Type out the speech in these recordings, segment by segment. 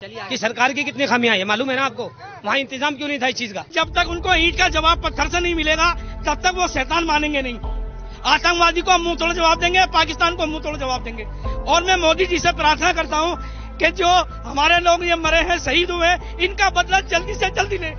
कि सरकार की कितनी खामियां हैं मालूम है ना आपको। वहाँ इंतजाम क्यों नहीं था इस चीज का। जब तक उनको ईंट का जवाब पत्थर से नहीं मिलेगा तब तक वो शैतान मानेंगे नहीं। आतंकवादी को मुंह तोड़ जवाब देंगे, पाकिस्तान को मुंह तोड़ जवाब देंगे। और मैं मोदी जी से प्रार्थना करता हूँ कि जो हमारे लोग ये मरे हैं, शहीद हुए, इनका बदला जल्दी से जल्दी ले।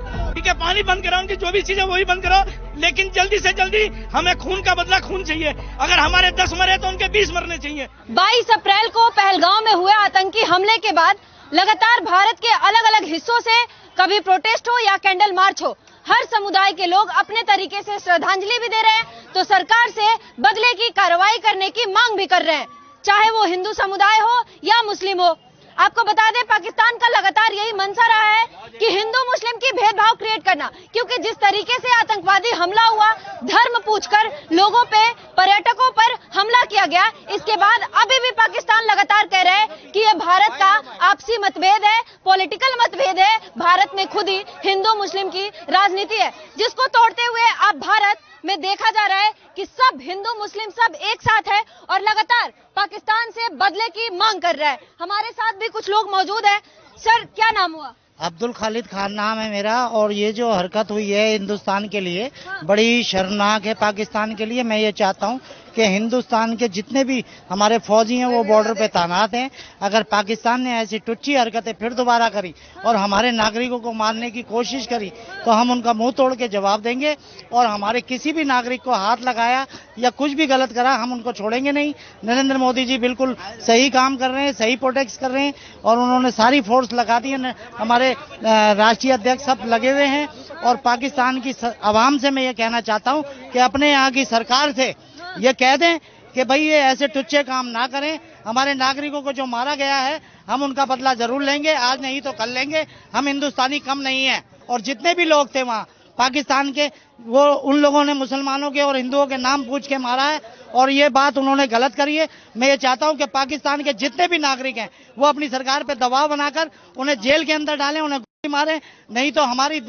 ठीक है, पानी बंद कराओ, उनकी जो भी चीजें वही बंद कराओ, लेकिन जल्दी से जल्दी हमें खून का बदला खून चाहिए। अगर हमारे 10 मरे तो उनके 20 मरने चाहिए। 22 अप्रैल को पहलगांव में हुए आतंकी हमले के बाद लगातार भारत के अलग अलग हिस्सों से कभी प्रोटेस्ट हो या कैंडल मार्च हो, हर समुदाय के लोग अपने तरीके से श्रद्धांजलि भी दे रहे हैं तो सरकार से बदले की कार्रवाई करने की मांग भी कर रहे हैं, चाहे वो हिंदू समुदाय हो या मुस्लिम हो। आपको बता दें, पाकिस्तान का लगातार यही मंशा रहा है कि हिंदू मुस्लिम की भेदभाव क्रिएट करना, क्योंकि जिस तरीके से आतंकवादी हमला हुआ, धर्म पूछकर लोगों पे, पर्यटकों पर हमला किया गया, इसके बाद अभी भी पाकिस्तान लगातार कह रहा है कि ये भारत का आपसी मतभेद है, पॉलिटिकल मतभेद है, भारत में खुद ही हिंदू मुस्लिम की राजनीति है, जिसको तोड़ते हुए अब भारत में देखा जा रहा है कि सब हिंदू मुस्लिम सब एक साथ है और लगातार पाकिस्तान से बदले की मांग कर रहा है। हमारे साथ भी कुछ लोग मौजूद हैं। सर, क्या नाम हुआ? अब्दुल खालिद खान नाम है मेरा। और ये जो हरकत हुई है हिंदुस्तान के लिए बड़ी शर्मनाक है। पाकिस्तान के लिए मैं ये चाहता हूँ कि हिंदुस्तान के जितने भी हमारे फौजी हैं वो बॉर्डर पे तैनात हैं। अगर पाकिस्तान ने ऐसी टुच्ची हरकतें फिर दोबारा करी और हमारे नागरिकों को मारने की कोशिश करी तो हम उनका मुंह तोड़ के जवाब देंगे। और हमारे किसी भी नागरिक को हाथ लगाया या कुछ भी गलत करा हम उनको छोड़ेंगे नहीं। नरेंद्र मोदी जी बिल्कुल सही काम कर रहे हैं, सही प्रोटेक्ट कर रहे हैं और उन्होंने सारी फोर्स लगा दी है। हमारे राष्ट्रीय अध्यक्ष सब लगे हुए हैं। और पाकिस्तान की आवाम से मैं ये कहना चाहता हूँ कि अपने यहाँ की सरकार से ये कह दें कि भाई ये ऐसे टुच्चे काम ना करें। हमारे नागरिकों को जो मारा गया है हम उनका बदला जरूर लेंगे, आज नहीं तो कल लेंगे। हम हिंदुस्तानी कम नहीं है। और जितने भी लोग थे वहाँ पाकिस्तान के, वो उन लोगों ने मुसलमानों के और हिंदुओं के नाम पूछ के मारा है और ये बात उन्होंने गलत करी है। मैं ये चाहता हूँ कि पाकिस्तान के जितने भी नागरिक हैं वो अपनी सरकार पे दबाव बनाकर उन्हें जेल के अंदर डालें, उन्हें गोली मारें। नहीं तो हमारे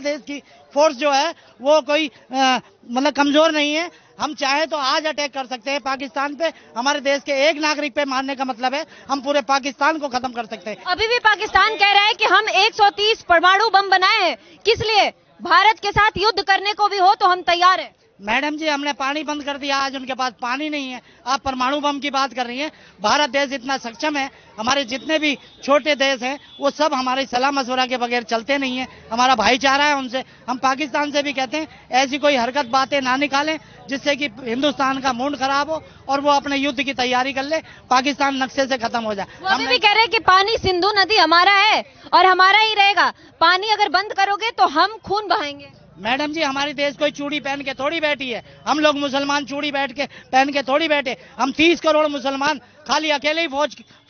देश की फोर्स जो है वो कोई मतलब कमजोर नहीं है। हम चाहे तो आज अटैक कर सकते हैं पाकिस्तान पे। हमारे देश के एक नागरिक पे मारने का मतलब है हम पूरे पाकिस्तान को खत्म कर सकते हैं। अभी भी पाकिस्तान कह रहा है कि हम 130 परमाणु बम बनाए हैं। किस लिए? भारत के साथ युद्ध करने को भी हो तो हम तैयार हैं। मैडम जी, हमने पानी बंद कर दिया, आज उनके पास पानी नहीं है। आप परमाणु बम की बात कर रही हैं। भारत देश इतना सक्षम है, हमारे जितने भी छोटे देश हैं वो सब हमारे सलाह मशवरा के बगैर चलते नहीं है। हमारा भाईचारा है उनसे। हम पाकिस्तान से भी कहते हैं ऐसी कोई हरकत बातें ना निकालें जिससे कि हिंदुस्तान का मूड खराब हो और वो अपने युद्ध की तैयारी कर ले, पाकिस्तान नक्शे से खत्म हो जाए। वो अभी भी कह रहे हैं कि पानी सिंधु नदी हमारा है और हमारा ही रहेगा। पानी अगर बंद करोगे तो हम खून बहाएंगे। मैडम जी, हमारे देश कोई चूड़ी पहन के थोड़ी बैठी है। हम लोग मुसलमान चूड़ी पहन के थोड़ी बैठे। हम 30 करोड़ मुसलमान खाली अकेले ही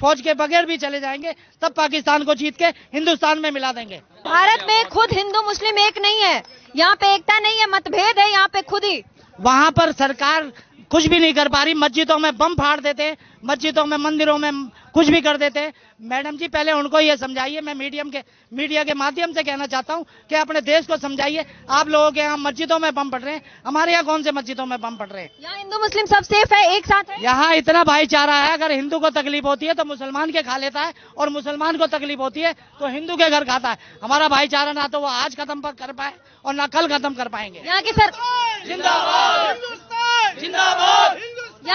फौज के बगैर भी चले जाएंगे, तब पाकिस्तान को जीत के हिंदुस्तान में मिला देंगे। भारत में खुद हिंदू मुस्लिम एक नहीं है, यहाँ पे एकता नहीं है, मतभेद है यहाँ पे खुद ही। वहाँ पर सरकार कुछ भी नहीं कर पा रही। मस्जिदों में बम फाड़ देते, मस्जिदों में मंदिरों में कुछ भी कर देते। मैडम जी, पहले उनको ये समझाइए। मैं मीडिया के माध्यम से कहना चाहता हूँ कि अपने देश को समझाइए। आप लोगों के यहाँ मस्जिदों में बम पड़ रहे हैं, हमारे यहाँ कौन से मस्जिदों में बम पड़ रहे हैं? यहाँ हिंदू मुस्लिम सब सेफ है, एक साथ है। यहाँ इतना भाईचारा है। अगर हिंदू को तकलीफ होती है तो मुसलमान के खा लेता है और मुसलमान को तकलीफ होती है तो हिंदू के घर खाता है। हमारा भाईचारा ना तो वो आज खत्म कर पाए और ना कल खत्म कर पाएंगे। यहाँ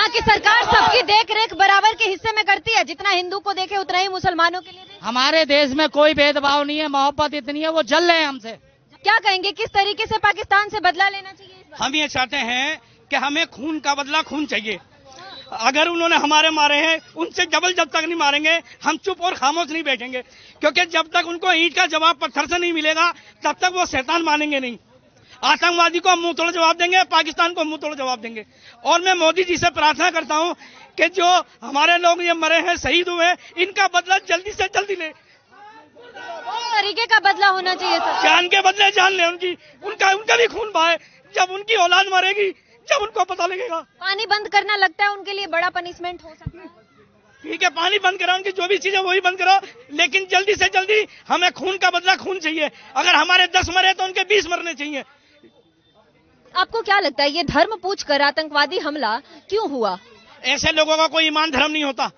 की सरकार सबकी देख रेख बराबर के हिस्से में करती है। जितना हिंदू को देखे उतना ही मुसलमानों के लिए। हमारे देश में कोई भेदभाव नहीं है, मोहब्बत इतनी है, वो जल रहे हैं हमसे। क्या कहेंगे, किस तरीके से पाकिस्तान से बदला लेना चाहिए? हम ये चाहते हैं कि हमें खून का बदला खून चाहिए। अगर उन्होंने हमारे मारे हैं, उनसे डबल जब तक नहीं मारेंगे हम चुप और खामोश नहीं बैठेंगे, क्योंकि जब तक उनको ईंट का जवाब पत्थर से नहीं मिलेगा तब तक वो शैतान मानेंगे नहीं। आतंकवादी को मुंह तोड़ जवाब देंगे, पाकिस्तान को मुंह तोड़ जवाब देंगे। और मैं मोदी जी से प्रार्थना करता हूं कि जो हमारे लोग ये मरे हैं, शहीद हुए, इनका बदला जल्दी से जल्दी ले। तरीके का बदला होना चाहिए सर। जान के बदले जान ले उनका भी खून बहाए। जब उनकी औलाद मरेगी, जब उनको पता लगेगा। पानी बंद करना लगता है उनके लिए बड़ा पनिशमेंट हो सकता है। ठीक है, पानी बंद कराओ, उनकी जो भी चीजें वही बंद कराओ, लेकिन जल्दी से जल्दी हमें खून का बदला खून चाहिए। अगर हमारे 10 मरे तो उनके 20 मरने चाहिए। आपको क्या लगता है ये धर्म पूछकर आतंकवादी हमला क्यों हुआ? ऐसे लोगों का कोई ईमान धर्म नहीं होता।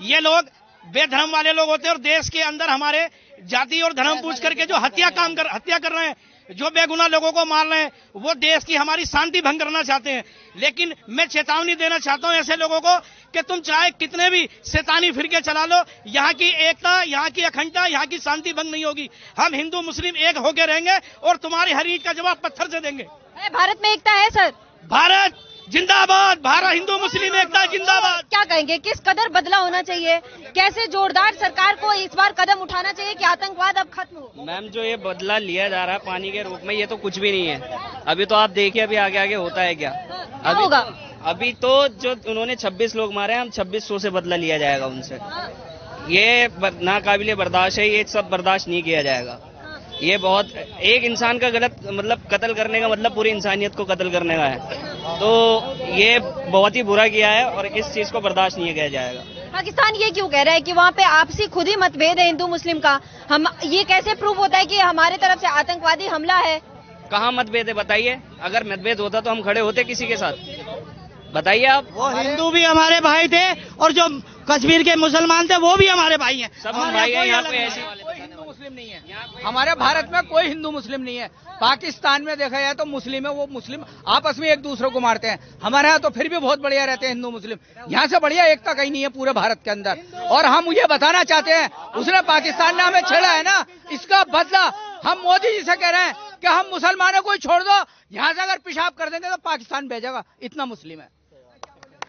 ये लोग बेधर्म वाले लोग होते हैं, और देश के अंदर हमारे जाति और धर्म पूछ करके जो हत्या कर रहे हैं, जो बेगुनाह लोगों को मार रहे हैं, वो देश की हमारी शांति भंग करना चाहते हैं। लेकिन मैं चेतावनी देना चाहता हूं ऐसे लोगों को कि तुम चाहे कितने भी शैतानी फिरके चला लो, यहाँ की एकता, यहाँ की अखंडता, यहाँ की शांति भंग नहीं होगी। हम हिंदू मुस्लिम एक होकर रहेंगे और तुम्हारी हर ईंट का जवाब पत्थर से देंगे। भारत में एकता है सर? भारत जिंदाबाद, भारत हिंदू मुस्लिम एकता जिंदाबाद। क्या कहेंगे, किस कदर बदला होना चाहिए, कैसे जोरदार सरकार को इस बार कदम उठाना चाहिए कि आतंकवाद अब खत्म हो? मैम, जो ये बदला लिया जा रहा है पानी के रूप में, ये तो कुछ भी नहीं है। अभी तो आप देखिए अभी आगे आगे होता है क्या। अभी होगा? अभी तो जो उन्होंने 26 लोग मारे हैं, हम 2600 से बदला लिया जाएगा उनसे। ये नाकाबिले बर्दाश्त है, ये सब बर्दाश्त नहीं किया जाएगा। ये बहुत, एक इंसान का गलत मतलब कत्ल करने का मतलब पूरी इंसानियत को कत्ल करने का है, तो ये बहुत ही बुरा किया है और इस चीज को बर्दाश्त नहीं किया जाएगा। पाकिस्तान ये क्यों कह रहा है कि वहाँ पे आपसी खुद ही मतभेद है हिंदू मुस्लिम का? हम ये कैसे प्रूव होता है कि हमारे तरफ से आतंकवादी हमला है? कहाँ मतभेद है बताइए? अगर मतभेद होता तो हम खड़े होते किसी के साथ? बताइए आप। वो हिंदू भी हमारे भाई थे और जो कश्मीर के मुसलमान थे वो भी हमारे भाई हैं। सब हम भाई हैं। यहाँ पे ऐसी कोई हिंदू मुस्लिम नहीं है। हमारे भारत में कोई हिंदू मुस्लिम नहीं है। पाकिस्तान में देखा जाए तो मुस्लिम है, वो मुस्लिम आपस में एक दूसरे को मारते हैं। हमारे यहाँ तो फिर भी बहुत बढ़िया रहते हैं हिंदू मुस्लिम। यहाँ से बढ़िया एकता कहीं नहीं है पूरे भारत के अंदर। और हम ये बताना चाहते हैं, उसने पाकिस्तान ने हमें छेड़ा है ना, इसका बदला हम मोदी जी से कह रहे हैं कि हम मुसलमानों को ही छोड़ दो। यहाँ से अगर पेशाब कर देंगे तो पाकिस्तान भेजेगा, इतना मुस्लिम है।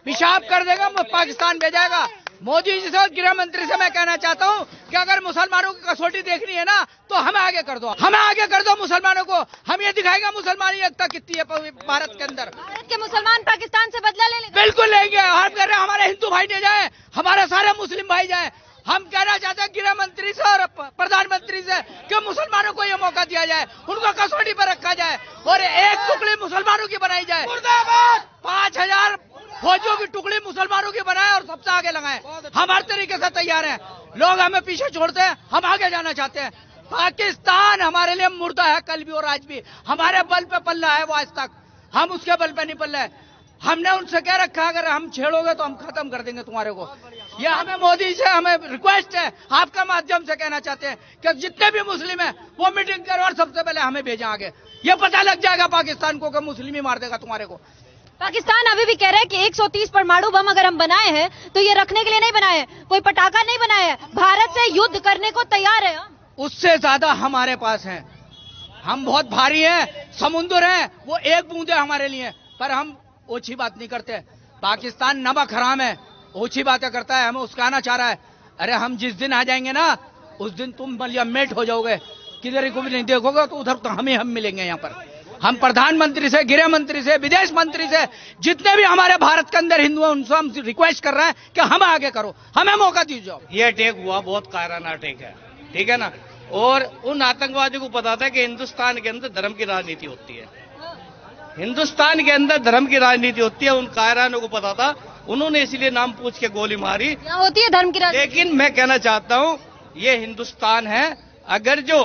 पेशाब कर देगा पाकिस्तान भेजाएगा। मोदी जी से, गृह मंत्री से मैं कहना चाहता हूँ कि अगर मुसलमानों की कसौटी देखनी है ना तो हमें आगे कर दो, हमें आगे कर दो मुसलमानों को। हम ये दिखाएगा मुसलमानी एकता कितनी है भारत के अंदर। भारत के मुसलमान पाकिस्तान से बदला ले लेंगे? बिल्कुल लेंगे। हम कह रहे हैं हमारे हिंदू भाई नहीं जाए, हमारे सारे मुस्लिम भाई जाए। हम कहना चाहते हैं गृह मंत्री से और प्रधानमंत्री से कि मुसलमानों को ये मौका दिया जाए, उनको कसौटी पर रखा जाए और एक टुकड़ी मुसलमानों की बनाई जाए। 5000 फौजियों की टुकड़ी मुसलमानों की बनाए और सबसे आगे लगाए। हम हर तरीके से तैयार हैं। लोग हमें पीछे छोड़ते हैं, हम आगे जाना चाहते हैं। पाकिस्तान हमारे लिए मुर्दा है, कल भी और आज भी। हमारे बल पे पल्ला है वो आज तक, हम उसके बल पे नहीं पल्ला है। हमने उनसे क्या रखा, अगर हम छेड़ोगे तो हम खत्म कर देंगे तुम्हारे को। ये हमें मोदी से हमें रिक्वेस्ट है, आपका माध्यम से कहना चाहते हैं कि जितने भी मुस्लिम हैं वो मीटिंग करो और सबसे पहले हमें भेजा आगे। ये पता लग जाएगा पाकिस्तान को कि मुस्लिम ही मार देगा तुम्हारे को। पाकिस्तान अभी भी कह रहा है कि 130 परमाणु बम अगर हम बनाए हैं तो ये रखने के लिए नहीं बनाए हैं, कोई पटाखा नहीं बनाया है, भारत से युद्ध करने को तैयार है। उससे ज्यादा हमारे पास है, हम बहुत भारी हैं, समुद्र है, वो एक बूंद है हमारे लिए। पर हम ओछी बात नहीं करते। पाकिस्तान नमक हराम है, ओछी बातें करता है, हमें उस्काना चाह रहा है। अरे हम जिस दिन आ जाएंगे ना, उस दिन तुम मेट हो जाओगे, किधर को भी नहीं देखोगे, तो उधर तो हम मिलेंगे। यहाँ पर हम प्रधानमंत्री से, गृह मंत्री से, विदेश मंत्री से, जितने भी हमारे भारत के अंदर हिंदू हैं, उनसे हम रिक्वेस्ट कर रहे हैं कि हम आगे करो, हमें मौका दीजिए। ये अटैक हुआ बहुत कायराना अटैक है, ठीक है ना। और उन आतंकवादियों को पता था कि हिंदुस्तान के अंदर धर्म की राजनीति होती है, हिंदुस्तान के अंदर धर्म की राजनीति होती है। उन कायरानों को पता था, उन्होंने इसलिए नाम पूछ के गोली मारी। यहाँ होती है धर्म की राजनीति। लेकिन मैं कहना चाहता हूँ, ये हिंदुस्तान है। अगर जो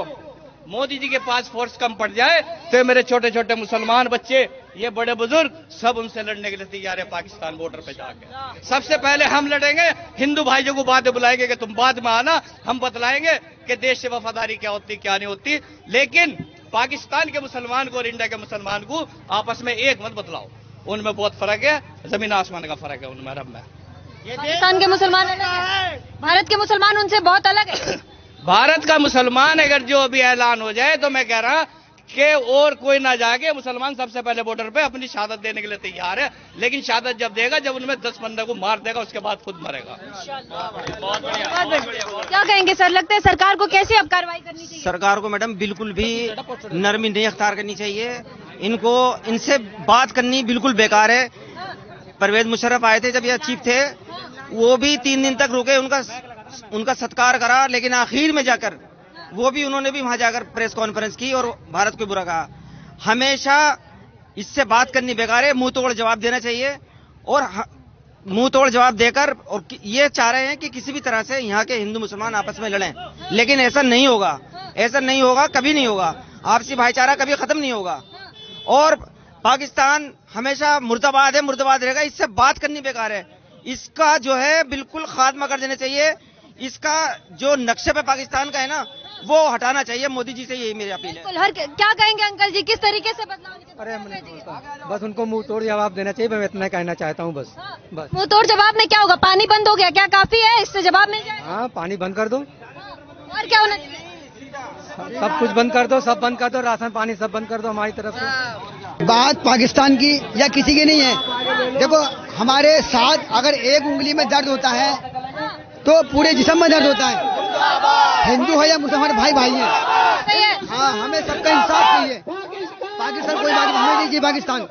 मोदी जी के पास फोर्स कम पड़ जाए तो मेरे छोटे छोटे मुसलमान बच्चे, ये बड़े बुजुर्ग, सब उनसे लड़ने के लिए तैयार है। पाकिस्तान बॉर्डर पे जाके सबसे पहले हम लड़ेंगे। हिंदू भाइयों को बाद में बुलाएंगे कि तुम बाद में आना, हम बतलाएंगे कि देश से वफादारी क्या होती क्या नहीं होती। लेकिन पाकिस्तान के मुसलमान को और इंडिया के मुसलमान को आपस में एक मत बतलाओ, उनमें बहुत फर्क है, जमीन आसमान का फर्क है उनमें, रब में। पाकिस्तान के मुसलमान अलग है, भारत के मुसलमान उनसे बहुत अलग है। भारत का मुसलमान अगर जो अभी ऐलान हो जाए तो मैं कह रहा कि और कोई ना जाके, मुसलमान सबसे पहले बॉर्डर पे अपनी शहादत देने के लिए तैयार है। लेकिन शहादत जब देगा, जब उनमें 10 बंदे को मार देगा, उसके बाद खुद मरेगा। क्या कहेंगे सर, लगता है सरकार को कैसे अब कार्रवाई करनी चाहिए? सरकार को मैडम बिल्कुल भी नरमी नहीं अख्तियार करनी चाहिए। इनसे बात करनी बिल्कुल बेकार है। परवेज मुशर्रफ आए थे जब ये चीफ थे, वो भी 3 दिन तक रुके, उनका सत्कार करा, लेकिन आखिर में जाकर वो भी उन्होंने भी वहां जाकर प्रेस कॉन्फ्रेंस की और भारत को बुरा कहा। हमेशा इससे बात करनी बेकार है, मुंह तोड़ जवाब देना चाहिए। और मुंह तोड़ जवाब देकर और ये चाह रहे हैं कि किसी भी तरह से यहाँ के हिंदू मुसलमान आपस में लड़ें, लेकिन ऐसा नहीं होगा, ऐसा नहीं होगा, कभी नहीं होगा। आपसी भाईचारा कभी खत्म नहीं होगा और पाकिस्तान हमेशा मुर्दाबाद है, मुर्दाबाद रहेगा। इससे बात करनी बेकार है, इसका जो है बिल्कुल खात्मा कर देना चाहिए। इसका जो नक्शे पे पाकिस्तान का है ना, वो हटाना चाहिए। मोदी जी से यही मेरी अपील है। बिल्कुल। हर क्या कहेंगे अंकल जी, किस तरीके से बदलाव? अरे बस उनको मुंह तोड़ जवाब देना चाहिए, मैं इतना कहना चाहता हूँ बस। बस मुंह तोड़ जवाब में क्या होगा? पानी बंद हो गया, क्या काफी है? इससे जवाब मिल जाएगा? हाँ, पानी बंद कर दो, और क्या होना चाहिए? सब कुछ बंद कर दो, सब बंद कर दो, राशन पानी सब बंद कर दो हमारी तरफ से। बात पाकिस्तान की या किसी की नहीं है। देखो, हमारे साथ अगर एक उंगली में दर्द होता है तो पूरे जिस्म में दर्द होता है। हिंदू है या मुसलमान, भाई भाई है। सही है। हाँ, हमें सबका इंसाफ चाहिए। पाकिस्तान कोई बात हमें नहीं चाहिए, पाकिस्तान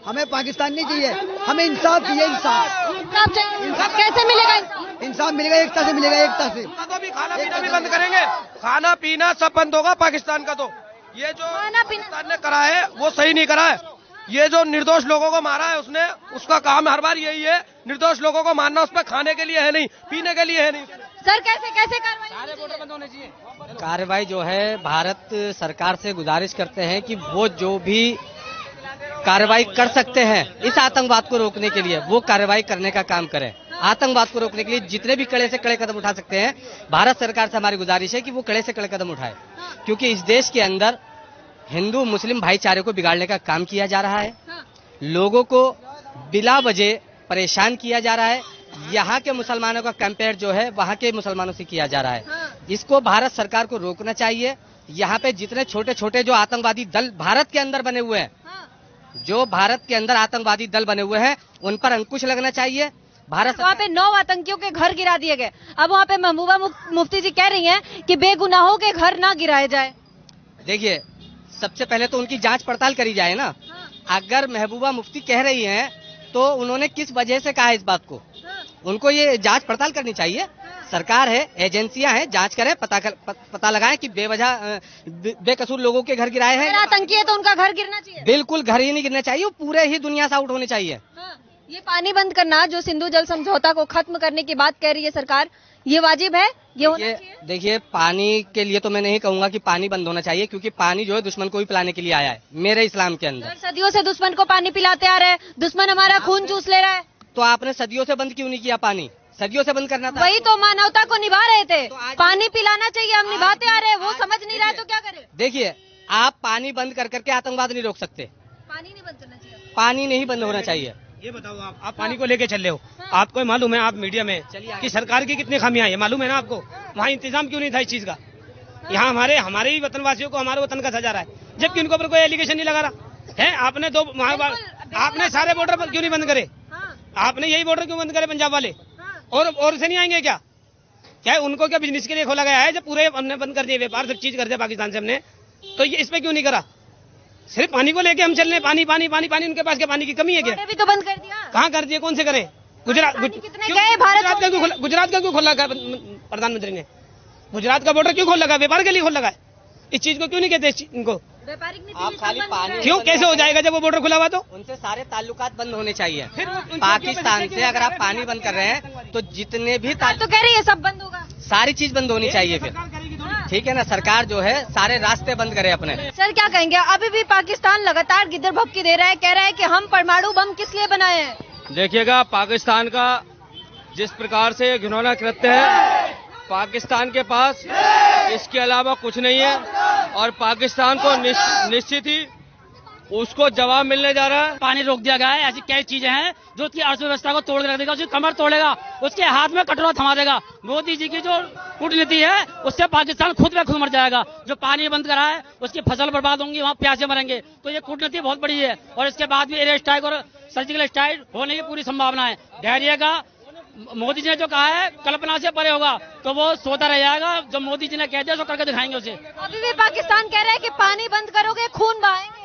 हमें पाकिस्तान नहीं चाहिए, हमें इंसाफ चाहिए। इंसाफ कैसे मिलेगा? इंसाफ मिलेगा, एकता से मिलेगा, एकता से। तो भी खाना पीना भी बंद करेंगे, खाना पीना सब बंद होगा पाकिस्तान का। तो ये जो पाकिस्तान ने करा है वो सही नहीं करा है। ये जो निर्दोष लोगों को मारा है उसने, उसका काम हर बार यही है, निर्दोष लोगों को मारना। उस पर खाने के लिए है नहीं, पीने के लिए है नहीं। सर कैसे कैसे कार्रवाई? सारे बॉर्डर बंद होने चाहिए। कार्रवाई जो है, भारत सरकार से गुजारिश करते हैं कि वो जो भी कार्रवाई कर सकते हैं इस आतंकवाद को रोकने के लिए, वो कार्रवाई करने का काम करें। आतंकवाद को रोकने के लिए जितने भी कड़े से कड़े कदम उठा सकते हैं, भारत सरकार से हमारी गुजारिश है कि वो कड़े से कड़े कदम उठाए, क्योंकि इस देश के अंदर हिंदू मुस्लिम भाईचारे को बिगाड़ने का काम किया जा रहा है। लोगों को बिला वजह परेशान किया जा रहा है। यहाँ के मुसलमानों का कंपेयर जो है वहाँ के मुसलमानों से किया जा रहा है। इसको भारत सरकार को रोकना चाहिए। यहाँ पे जितने छोटे छोटे जो आतंकवादी दल भारत के अंदर बने हुए हैं, जो भारत के अंदर आतंकवादी दल बने हुए हैं, उन पर अंकुश लगना चाहिए। भारत वहाँ पे 9 आतंकियों के घर गिरा दिए गए। अब वहाँ पे महबूबा मुफ्ती जी कह रही हैं कि बेगुनाहों के घर ना गिराए जाए। देखिए, सबसे पहले तो उनकी जांच पड़ताल करी जाए ना। अगर महबूबा मुफ्ती कह रही हैं तो उन्होंने किस वजह से कहा इस बात को, उनको ये जांच पड़ताल करनी चाहिए। सरकार है, एजेंसियां हैं, जांच करें, पता लगाएं कि बेवजह बेकसूर लोगों के घर गिराए हैं। आतंकी है तो उनका घर गिरना चाहिए। बिल्कुल, घर ही नहीं गिरना चाहिए, वो पूरे ही दुनिया से आउट होने चाहिए। ये पानी बंद करना, जो सिंधु जल समझौता को खत्म करने की बात कह रही है सरकार, ये वाजिब है, ये होना चाहिए। देखिए, पानी के लिए तो मैं नहीं कहूंगा कि पानी बंद होना चाहिए, क्योंकि पानी जो है दुश्मन को भी पिलाने के लिए आया है मेरे इस्लाम के अंदर। सदियों से दुश्मन को पानी पिलाते आ रहे हैं, दुश्मन हमारा खून चूस ले रहा है। तो आपने सदियों से बंद क्यों नहीं किया? पानी सदियों से बंद करना था। वही तो मानवता को निभा रहे थे, पानी पिलाना चाहिए, हम निभाते आ रहे हैं, वो समझ नहीं रहा है तो क्या करें? देखिए, आप पानी बंद कर करके आतंकवाद नहीं रोक सकते। पानी नहीं बंद करना चाहिए, पानी नहीं बंद होना चाहिए। ये बताओ, आप पानी को लेके चल रहे हो, आपको मालूम है, आप मीडिया में कि सरकार की कितनी खामियां हैं, मालूम है ना आपको? वहाँ इंतजाम क्यों नहीं था इस चीज का? यहाँ हमारे ही वतनवासियों को हमारे वतन का सजा रहा है, जबकि उनके ऊपर कोई एलिगेशन नहीं लगा रहा है। आपने सारे बॉर्डर क्यों नहीं बंद करे? आपने यही बॉर्डर क्यों बंद करे पंजाब वाले? और से नहीं आएंगे क्या? क्या उनको क्या बिजनेस के लिए खोला गया है? जब पूरे हमने बंद कर दिए, व्यापार सब चीज कर दिया पाकिस्तान से हमने, तो ये इस पे क्यों नहीं करा? सिर्फ पानी को लेके हम चल रहे, पानी पानी पानी पानी, उनके पास क्या पानी की कमी है क्या? भी तो बंद कर दिया। कहाँ कर दिए? कौन से करे? गुजरात का क्यों खोला प्रधानमंत्री ने? गुजरात का बॉर्डर क्यों खोल लगा? व्यापार के लिए खोल लगा है। इस चीज को क्यों नहीं कहते इनको? आप खाली पानी क्यों? कैसे हो जाएगा जब वो बॉर्डर खुला हुआ? तो उनसे सारे ताल्लुकात बंद होने चाहिए। पाकिस्तान से अगर आप पानी बंद कर रहे हैं तो जितने भी तो कह रही है सब बंद होगा, सारी चीज बंद होनी चाहिए फिर, ठीक है ना? सरकार जो है सारे रास्ते बंद करे अपने। सर क्या कहेंगे? अभी भी पाकिस्तान लगातार गिद्दर भभकी दे रहा है, कह रहा है कि हम परमाणु बम किस लिए बनाए हैं? देखिएगा, पाकिस्तान का जिस प्रकार से घिनौना कृत्य है, पाकिस्तान के पास इसके अलावा कुछ नहीं है, और पाकिस्तान को निश्चित ही उसको जवाब मिलने जा रहा है। पानी रोक दिया गया है, ऐसी कई चीजें हैं जो उसकी अर्थव्यवस्था को तोड़ देगा, उसकी कमर तोड़ेगा, उसके हाथ में कटोरा थमा देगा। मोदी जी की जो कूटनीति है उससे पाकिस्तान खुद में खुद मर जाएगा। जो पानी बंद करा है उसकी फसल बर्बाद होंगी, वहाँ प्यासे मरेंगे। तो ये कूटनीति बहुत बड़ी है, और इसके बाद भी एयर स्ट्राइक और सर्जिकल स्ट्राइक होने की पूरी संभावना है। धैर्य मोदी जी ने जो कहा है कल्पना से परे होगा, तो वो सोता रह जाएगा। जो मोदी जी ने कह दिया सो करके दिखाएंगे उसे। अभी भी पाकिस्तान कह रहा है कि पानी बंद करोगे खून बहाएंगे।